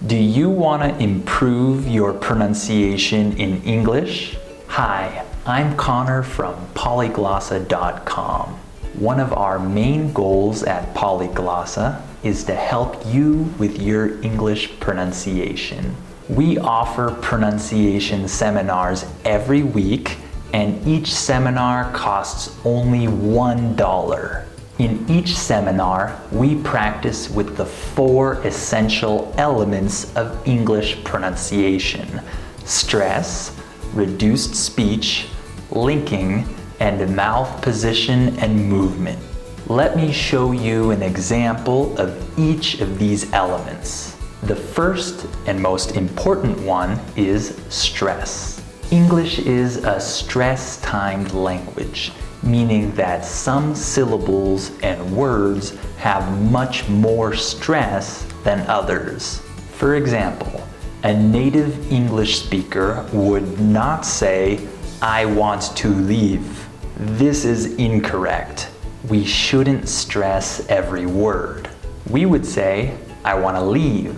Do you want to improve your pronunciation in English? Hi, I'm Connor from Polyglossa.com. One of our main goals at Polyglossa is to help you with your English pronunciation. We offer pronunciation seminars every week, and each seminar costs only $1. In each seminar, we practice with the 4 essential elements of English pronunciation: stress, reduced speech, linking, and mouth position and movement. Let me show you an example of each of these elements. The first and most important one is stress. English is a stress-timed language, meaning that some syllables and words have much more stress than others. For example, a native English speaker would not say, "I want to leave." This is incorrect. We shouldn't stress every word. We would say, "I want to leave."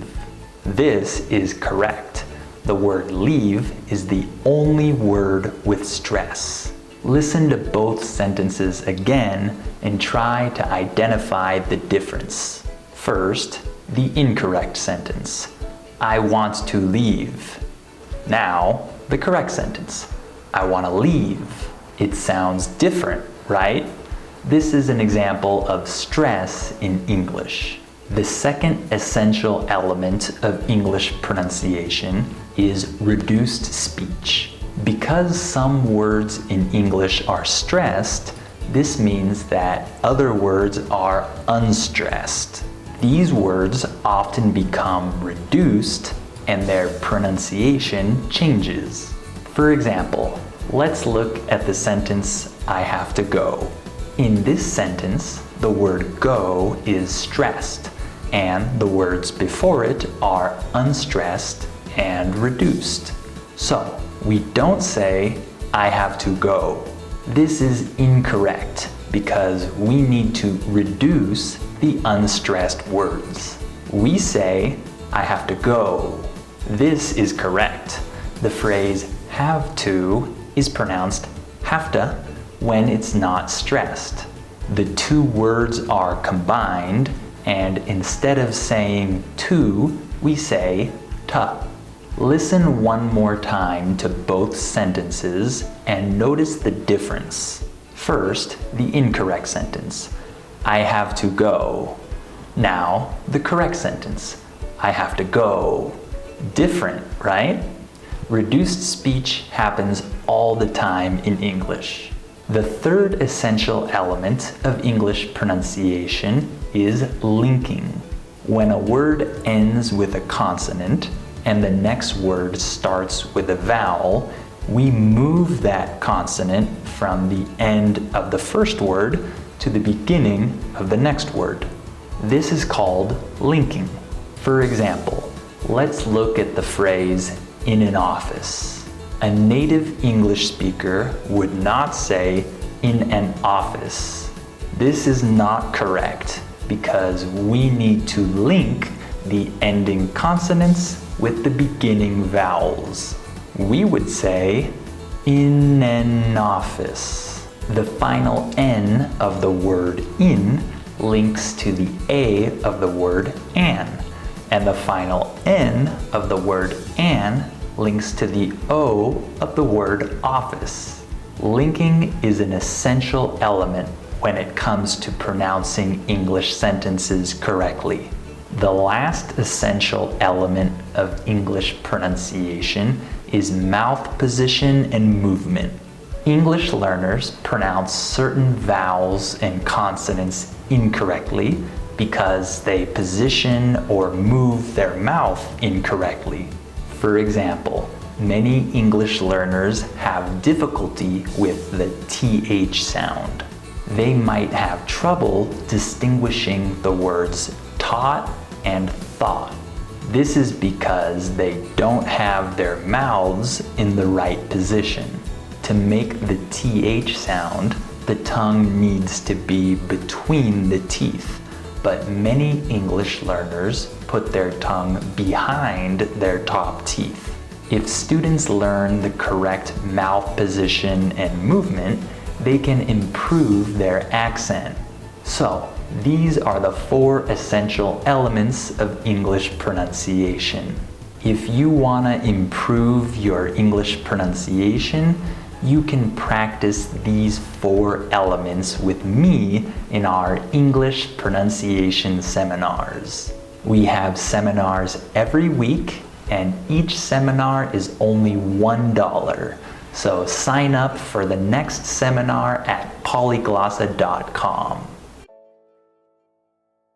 This is correct. The word leave is the only word with stress. Listen to both sentences again and try to identify the difference. First, the incorrect sentence. I want to leave. Now, the correct sentence. I want to leave. It sounds different, right? This is an example of stress in English. The second essential element of English pronunciation is reduced speech. Because some words in English are stressed, this means that other words are unstressed. These words often become reduced and their pronunciation changes. For example, let's look at the sentence, "I have to go." In this sentence, the word go is stressed, and the words before it are unstressed and reduced. So, we don't say, "I have to go." This is incorrect because we need to reduce the unstressed words. We say, "I have to go." This is correct. The phrase have to is pronounced hafta when it's not stressed. The two words are combined, and instead of saying to, we say ta. Listen one more time to both sentences and notice the difference. First, the incorrect sentence. I have to go. Now, the correct sentence. I have to go. Different, right? Reduced speech happens all the time in English. The third essential element of English pronunciation is linking. When a word ends with a consonant, and the next word starts with a vowel, we move that consonant from the end of the first word to the beginning of the next word. This is called linking. For example, let's look at the phrase in an office. A native English speaker would not say in an office. This is not correct because we need to link the ending consonants with the beginning vowels. We would say, in an office. The final N of the word in links to the A of the word an, and the final N of the word an links to the O of the word office. Linking is an essential element when it comes to pronouncing English sentences correctly. The last essential element of English pronunciation is mouth position and movement. English learners pronounce certain vowels and consonants incorrectly because they position or move their mouth incorrectly. For example, many English learners have difficulty with the TH sound. They might have trouble distinguishing the words taught and thought. This is because they don't have their mouths in the right position. To make the TH sound, the tongue needs to be between the teeth. but many English learners put their tongue behind their top teeth. If students learn the correct mouth position and movement, they can improve their accent. So, these are the 4 essential elements of English pronunciation. If you want to improve your English pronunciation, you can practice these 4 elements with me in our English pronunciation seminars. We have seminars every week, and each seminar is only $1. So sign up for the next seminar at polyglossa.com.